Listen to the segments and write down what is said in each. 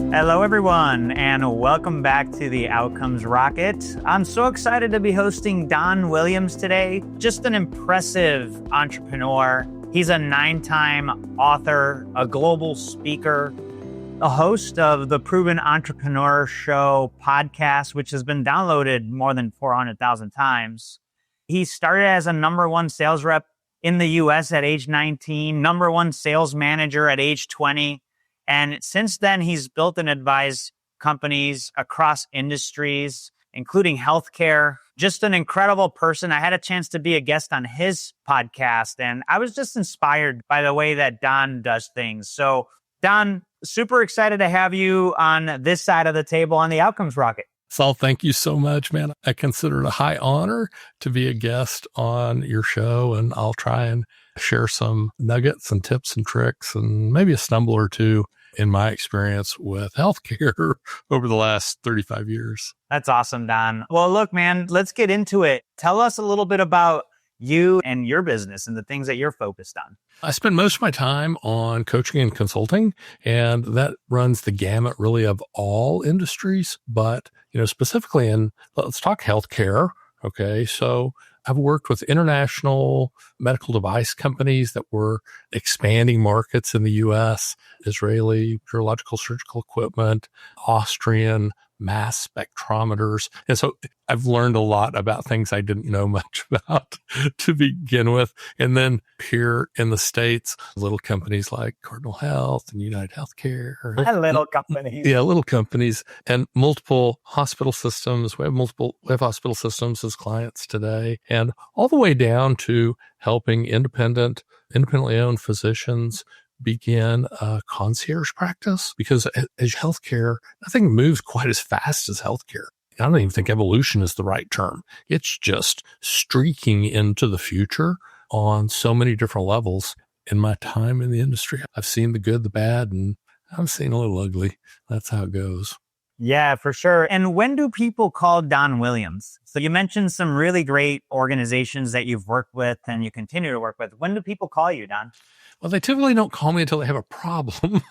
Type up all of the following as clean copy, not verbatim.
Hello, everyone, and welcome back to the Outcomes Rocket. I'm so excited to be hosting Don Williams today. Just an impressive entrepreneur. He's a 9-time author, a global speaker, a host of the Proven Entrepreneur Show podcast, which has been downloaded more than 400,000 times. He started as a number one sales rep in the US at age 19, number one sales manager at age 20. And since then, he's built and advised companies across industries, including healthcare. Just an incredible person. I had a chance to be a guest on his podcast, and I was just inspired by the way that Don does things. So, Don, super excited to have you on this side of the table on the Outcomes Rocket. Saul, thank you so much, man. I consider it a high honor to be a guest on your show, and I'll try and share some nuggets and tips and tricks and maybe a stumble or two in my experience with healthcare over the last 35 years. That's awesome, Don. Well, look, man, let's get into it. Tell us a little bit about you and your business and the things that you're focused on. I spend most of my time on coaching and consulting, and that runs the gamut really of all industries, but specifically let's talk healthcare. Okay. So I've worked with international medical device companies that were expanding markets in the U.S., Israeli urological surgical equipment, Austrian mass spectrometers. And so I've learned a lot about things I didn't know much about to begin with. And then here in the States, little companies like Cardinal Health and United Healthcare. Little companies. Yeah, little companies and multiple hospital systems. We have hospital systems as clients today, and all the way down to helping independently owned physicians begin a concierge practice, because as healthcare, nothing moves quite as fast as healthcare. I don't even think evolution is the right term. It's just streaking into the future on so many different levels. In my time in the industry, I've seen the good, the bad, and I've seen a little ugly. That's how it goes. Yeah, for sure. And when do people call Don Williams? So you mentioned some really great organizations that you've worked with and you continue to work with. When do people call you, Don? Well, they typically don't call me until they have a problem.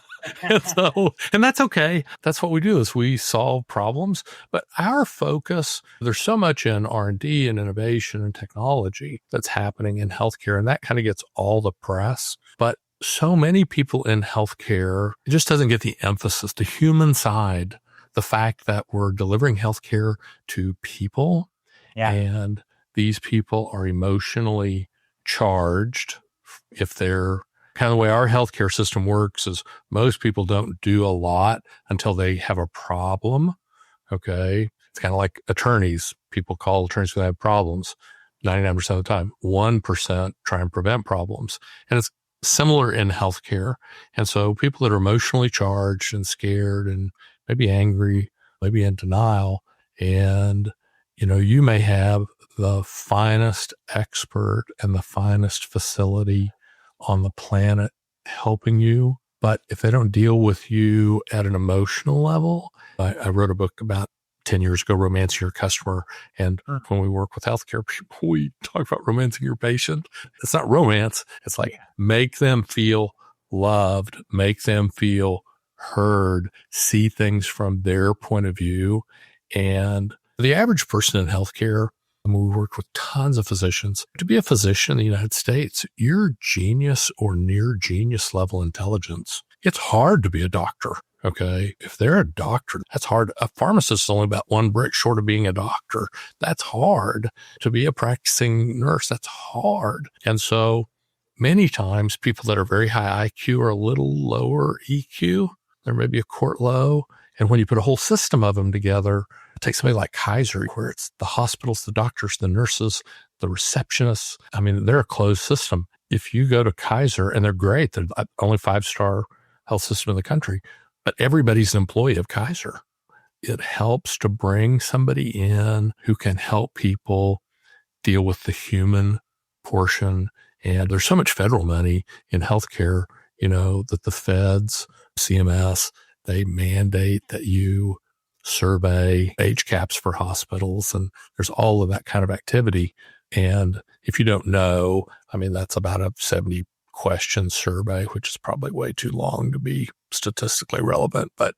and that's okay. That's what we do, is we solve problems. But our focus, there's so much in R&D and innovation and technology that's happening in healthcare, and that kind of gets all the press. But so many people in healthcare, it just doesn't get the emphasis, the human side, the fact that we're delivering healthcare to people. Yeah. And these people are emotionally charged. If they're kind of the way our healthcare system works is most people don't do a lot until they have a problem. Okay. It's kind of like attorneys. People call attorneys when they have problems 99% of the time. 1% try and prevent problems. And it's similar in healthcare. And so people that are emotionally charged and scared and maybe angry, maybe in denial, and you may have the finest expert and the finest facility on the planet helping you, but if they don't deal with you at an emotional level, I wrote a book about 10 years ago, Romancing Your Customer. And when we work with healthcare people, we talk about romancing your patient. It's not romance. It's like make them feel loved, make them feel heard, see things from their point of view. And the average person in healthcare, we worked with tons of physicians. To be a physician in the United States, you're genius or near genius level intelligence. It's hard to be a doctor. Okay. If they're a doctor, that's hard. A pharmacist is only about one brick short of being a doctor. That's hard. To be a practicing nurse, that's hard. And so many times people that are very high IQ are a little lower EQ. They're maybe a quart low. And when you put a whole system of them together, take somebody like Kaiser, where it's the hospitals, the doctors, the nurses, the receptionists. I mean, they're a closed system. If you go to Kaiser, and they're great, they're the only 5-star health system in the country, but everybody's an employee of Kaiser. It helps to bring somebody in who can help people deal with the human portion. And there's so much federal money in healthcare, that the feds, CMS, they mandate that you survey age caps for hospitals, and there's all of that kind of activity. And if you don't know, I mean, that's about a 70 question survey, which is probably way too long to be statistically relevant, but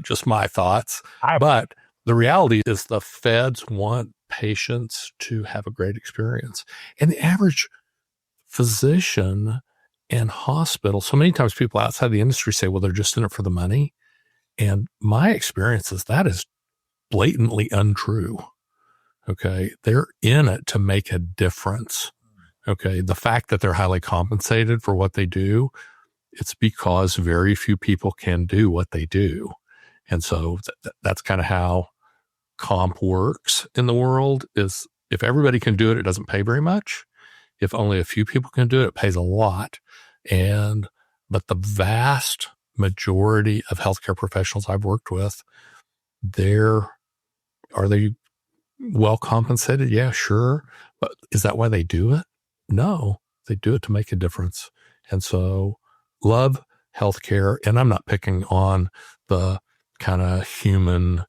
just my thoughts. But the reality is the feds want patients to have a great experience. And the average physician and hospital, so many times people outside the industry say, well, they're just in it for the money. And my experience is that is blatantly untrue. Okay. They're in it to make a difference. Okay. The fact that they're highly compensated for what they do, it's because very few people can do what they do. And so that's kind of how comp works in the world. Is if everybody can do it, it doesn't pay very much. If only a few people can do it, it pays a lot. But the vast majority of healthcare professionals I've worked with, are they well compensated? Yeah, sure. But is that why they do it? No, they do it to make a difference. And so love healthcare. And I'm not picking on the kind of human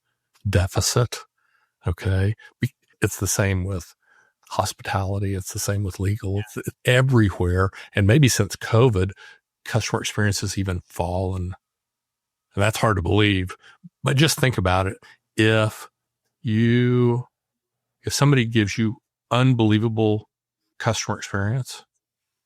deficit. Okay. It's the same with hospitality. It's the same with legal. It's everywhere. And maybe since COVID, customer experience has even fallen. And that's hard to believe. But just think about it. If somebody gives you unbelievable customer experience,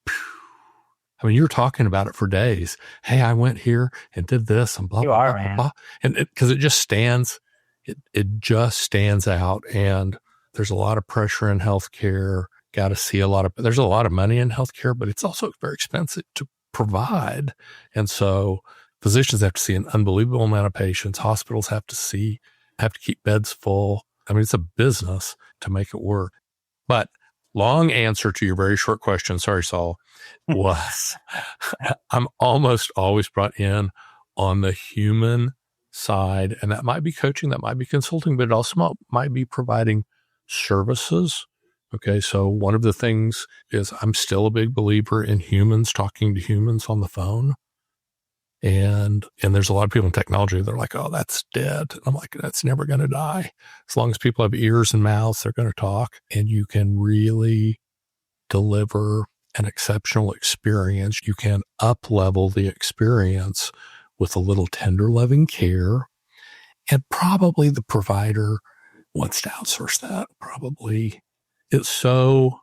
I mean, you're talking about it for days. Hey, I went here and did this and blah, blah, blah, blah. And because it just stands, it just stands out. And there's a lot of pressure in healthcare. Got to see there's a lot of money in healthcare, but it's also very expensive to provide. And so physicians have to see an unbelievable amount of patients. Hospitals have to keep beds full. I mean, it's a business to make it work. But long answer to your very short question, sorry, Saul, was I'm almost always brought in on the human side. And that might be coaching, that might be consulting, but it also might be providing services. Okay. So one of the things is I'm still a big believer in humans talking to humans on the phone. And there's a lot of people in technology, they're like, oh, that's dead. And I'm like, that's never going to die. As long as people have ears and mouths, they're going to talk, and you can really deliver an exceptional experience. You can up-level the experience with a little tender, loving care. And probably the provider wants to outsource that. Probably it's so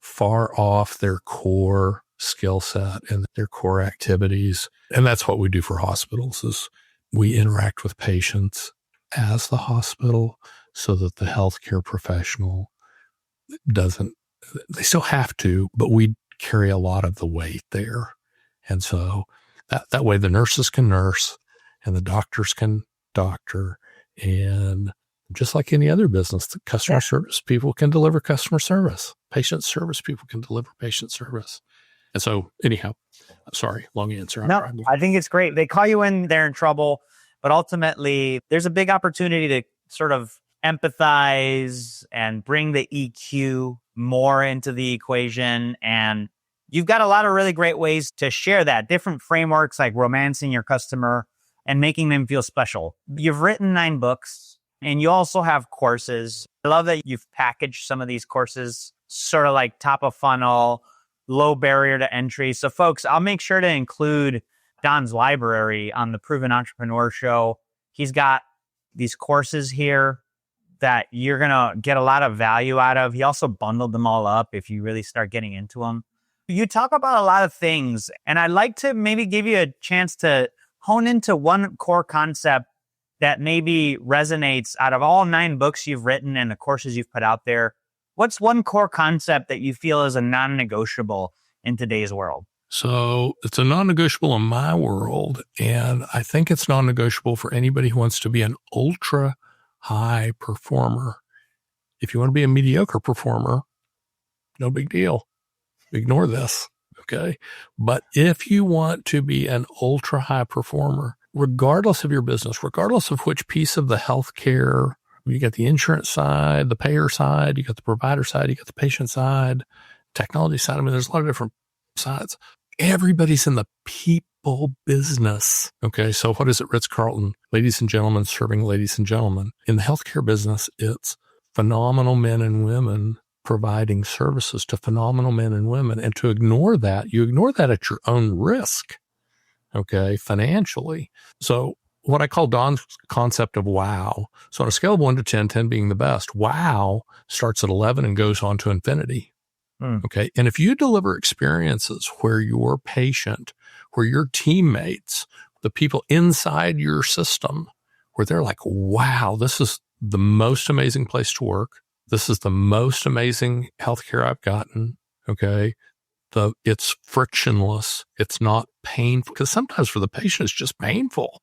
far off their core skill set and their core activities. And that's what we do for hospitals is we interact with patients as the hospital so that the healthcare professional they still have to, but we carry a lot of the weight there. And so that way the nurses can nurse and the doctors can doctor. And just like any other business, the customer service people can deliver customer service. Patient service people can deliver patient service. And so anyhow, sorry, long answer. No, I think it's great. They call you in, they're in trouble, but ultimately there's a big opportunity to sort of empathize and bring the EQ more into the equation. And you've got a lot of really great ways to share that, different frameworks like romancing your customer and making them feel special. You've written 9 books and you also have courses. I love that you've packaged some of these courses sort of like top of funnel, low barrier to entry. So folks, I'll make sure to include Don's library on the Proven Entrepreneur Show. He's got these courses here that you're going to get a lot of value out of. He also bundled them all up if you really start getting into them. You talk about a lot of things, and I'd like to maybe give you a chance to hone into one core concept that maybe resonates out of all 9 books you've written and the courses you've put out there. What's one core concept that you feel is a non-negotiable in today's world? So it's a non-negotiable in my world, and I think it's non-negotiable for anybody who wants to be an ultra high performer. If you want to be a mediocre performer, no big deal. Ignore this, okay? But if you want to be an ultra high performer, regardless of your business, regardless of which piece of the healthcare, you got the insurance side, the payer side, you got the provider side, you got the patient side, technology side. I mean, there's a lot of different sides. Everybody's in the people business. Okay. So what is it? Ritz-Carlton, ladies and gentlemen, serving ladies and gentlemen. In the healthcare business, it's phenomenal men and women providing services to phenomenal men and women. And to ignore that, you ignore that at your own risk, okay, financially. So what I call Don's concept of wow. So on a scale of 1 to 10, 10 being the best, wow starts at 11 and goes on to infinity. Okay. And if you deliver experiences where your patient, where your teammates, the people inside your system, where they're like, wow, this is the most amazing place to work. This is the most amazing healthcare I've gotten. Okay. It's frictionless. It's not painful, because sometimes for the patient, it's just painful.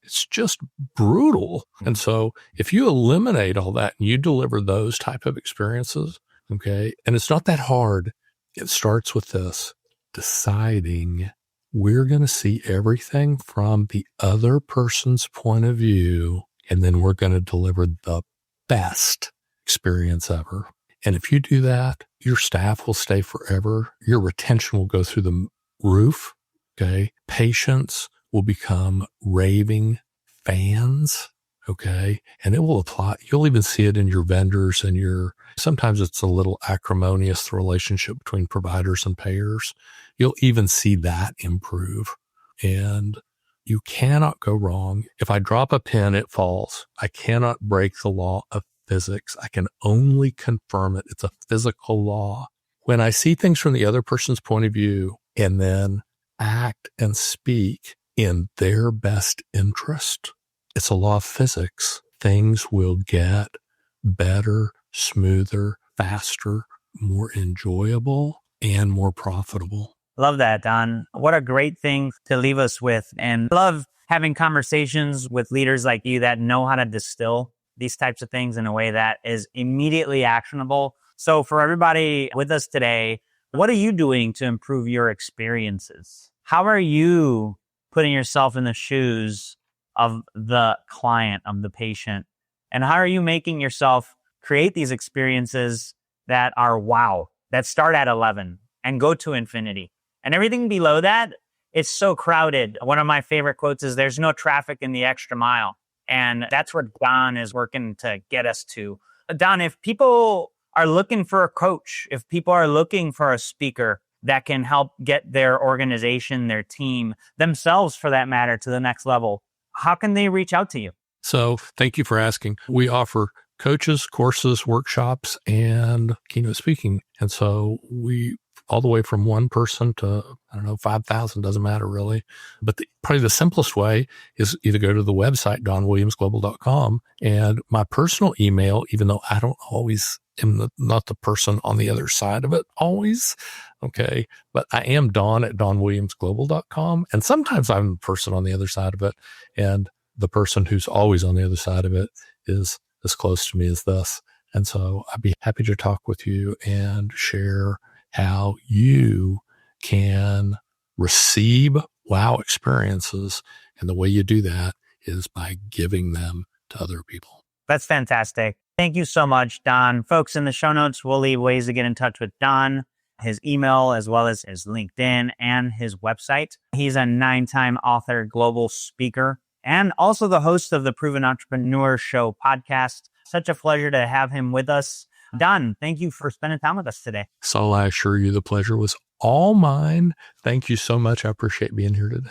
It's just brutal. And so if you eliminate all that and you deliver those type of experiences, okay, and it's not that hard. It starts with this: deciding we're going to see everything from the other person's point of view, and then we're going to deliver the best experience ever. And if you do that, your staff will stay forever. Your retention will go through the roof. Okay. Patients will become raving fans. Okay. And it will apply. You'll even see it in your vendors and sometimes it's a little acrimonious, the relationship between providers and payers. You'll even see that improve. And you cannot go wrong. If I drop a pin, it falls. I cannot break the law of physics. I can only confirm it. It's a physical law. When I see things from the other person's point of view and then act and speak in their best interest, it's a law of physics. Things will get better, smoother, faster, more enjoyable, and more profitable. Love that, Don. What a great thing to leave us with. And love having conversations with leaders like you that know how to distill these types of things in a way that is immediately actionable. So for everybody with us today, what are you doing to improve your experiences? How are you putting yourself in the shoes of the client, of the patient? And how are you making yourself create these experiences that are wow, that start at 11 and go to infinity? And everything below that, it's so crowded. One of my favorite quotes is, there's no traffic in the extra mile. And that's where Don is working to get us to. Don, if people are looking for a coach, if people are looking for a speaker that can help get their organization, their team, themselves for that matter, to the next level, how can they reach out to you? So thank you for asking. We offer coaches, courses, workshops, and keynote speaking. And so we all the way from one person to, 5,000, doesn't matter really. But probably the simplest way is either go to the website, donwilliamsglobal.com, and my personal email, even though I don't always am not the person on the other side of it always. Okay. But I am Don at donwilliamsglobal.com. And sometimes I'm the person on the other side of it. And the person who's always on the other side of it is as close to me as this. And so I'd be happy to talk with you and share how you can receive wow experiences. And the way you do that is by giving them to other people. That's fantastic. Thank you so much, Don. Folks, in the show notes, we'll leave ways to get in touch with Don, his email, as well as his LinkedIn and his website. He's a 9-time author, global speaker, and also the host of the Proven Entrepreneur Show podcast. Such a pleasure to have him with us. Don, thank you for spending time with us today. So I assure you the pleasure was all mine. Thank you so much. I appreciate being here today.